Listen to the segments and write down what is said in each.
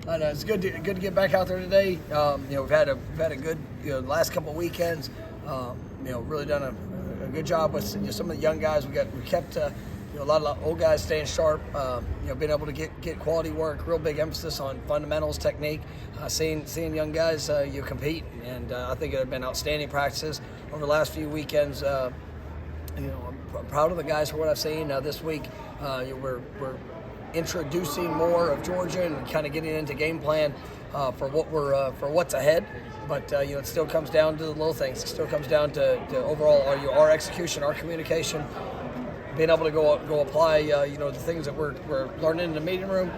It's good to get back out there today. We've had a good last couple of weekends. Really done a good job with some of the young guys. We kept a lot of old guys staying sharp. Being able to get quality work. Real big emphasis on fundamentals, technique. Seeing young guys compete, and I think it have been outstanding practices over the last few weekends. I'm proud of the guys for what I've seen. This week, we're introducing more of Georgia and kind of getting into game plan for what's ahead. But it still comes down to the little things. It still comes down to overall our execution, our communication, being able to go apply the things that we're learning in the meeting room,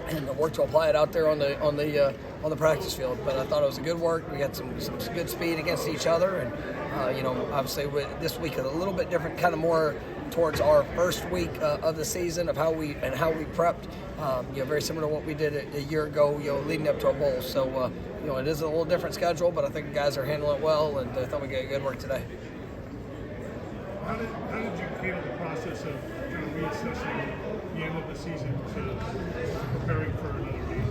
and the work to apply it out there on the practice field. But I thought it was a good work. We got some good speed against each other, and obviously this week is a little bit different, kind of more towards our first week of the season of how we prepped. Very similar to what we did a year ago, leading up to a bowl. So it is a little different schedule, but I think the guys are handling it well, and I thought we got good work today. How did you handle the process of kind of reassessing the end of the season to preparing for another game?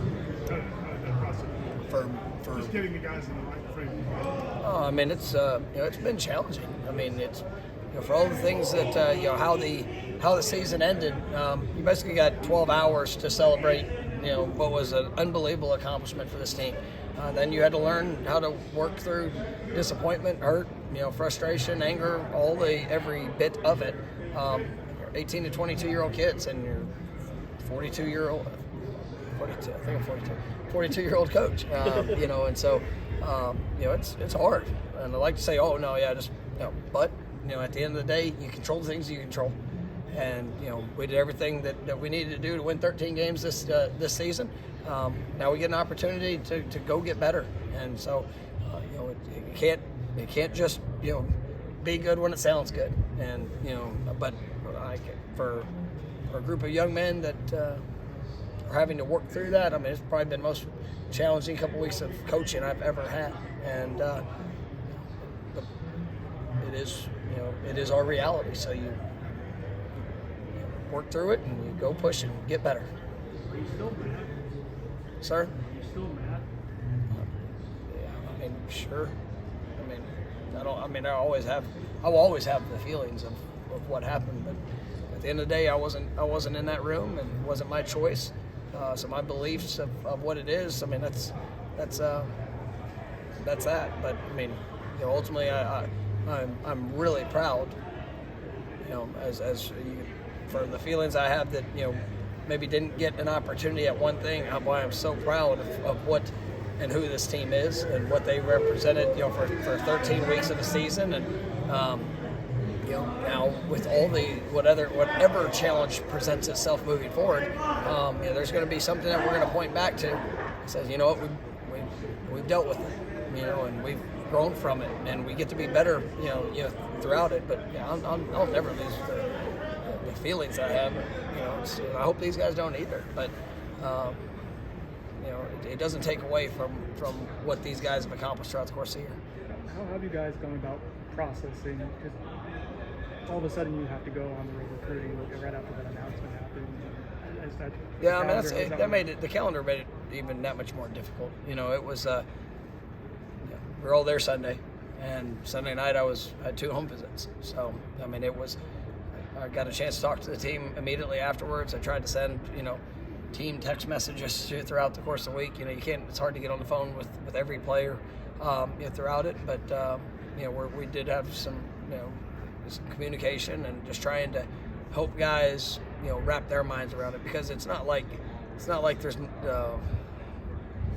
How did that process For just getting the guys in the right frame of mind? It's been challenging. It's for all the things that how the season ended. You basically got 12 hours to celebrate what was an unbelievable accomplishment for this team. Then you had to learn how to work through disappointment, hurt, frustration, anger, every bit of it. 18 to 22-year-old kids, and you're 42-year-old, 42. I think I'm 42. 42-year-old coach. And so it's hard. And I like to say, but at the end of the day, you control the things you control. And we did everything that we needed to do to win 13 games this season. Now we get an opportunity to go get better, and so it can't just be good when it sounds good. And but for a group of young men that are having to work through that, it's probably been the most challenging couple weeks of coaching I've ever had. And but it is our reality. So you work through it and you go push and get better. Are you still mad? Sir? Are you still mad? Sure. I will always have the feelings of what happened, but at the end of the day, I wasn't in that room, and it wasn't my choice. So my beliefs of what it is, that's that. But ultimately, I'm really proud, for the feelings I have that maybe didn't get an opportunity at one thing. Why I'm so proud of what and who this team is and what they represented, for 13 weeks of the season. And now with all the whatever challenge presents itself moving forward, there's going to be something that we're going to point back to. It says, we've dealt with it, and we've grown from it, and we get to be better, throughout it. But I'll never lose the feelings I have. I hope these guys don't either. But it doesn't take away from what these guys have accomplished throughout the course of the year. How have you guys gone about processing? Because all of a sudden you have to go on the road recruiting right after that announcement happened. The calendar made it even that much more difficult. It was we were all there Sunday, and Sunday night I had 2 home visits. So I got a chance to talk to the team immediately afterwards. I tried to send team text messages throughout the course of the week. It's hard to get on the phone with every player throughout it, but we did have some communication and just trying to help guys wrap their minds around it, because it's not like there's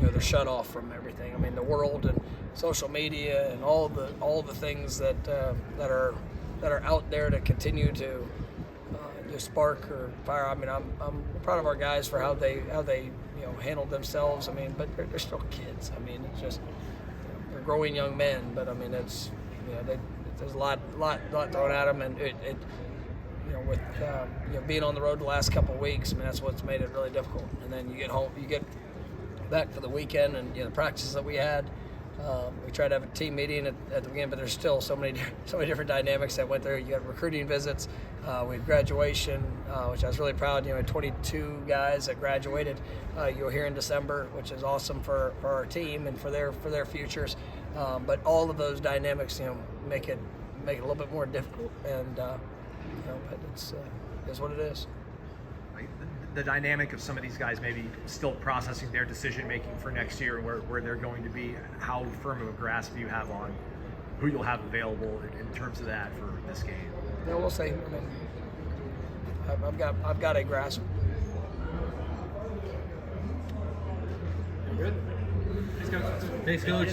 they're shut off from everything. The world and social media and all the things that are out there to continue to spark or fire. I'm proud of our guys for how they handled themselves. But they're still kids. It's just they're growing young men. But it's there's a lot thrown at them, and it with being on the road the last couple of weeks. That's what's made it really difficult. And then you get home, you get back for the weekend, and the practices that we had. We tried to have a team meeting at the beginning, but there's still so many different dynamics that went there. You got recruiting visits, we had graduation, which I was really proud. You know, 22 guys that graduated. You'll hear in December, which is awesome for our team and for their futures. But all of those dynamics, you know, make it a little bit more difficult, and you know, but it's what it is. The dynamic of some of these guys maybe still processing their decision making for next year and where they're going to be. How firm of a grasp do you have on who you'll have available in terms of that for this game? Yeah, we'll see. I mean, I've got a grasp. Good. Thanks, Coach. Thanks, Coach.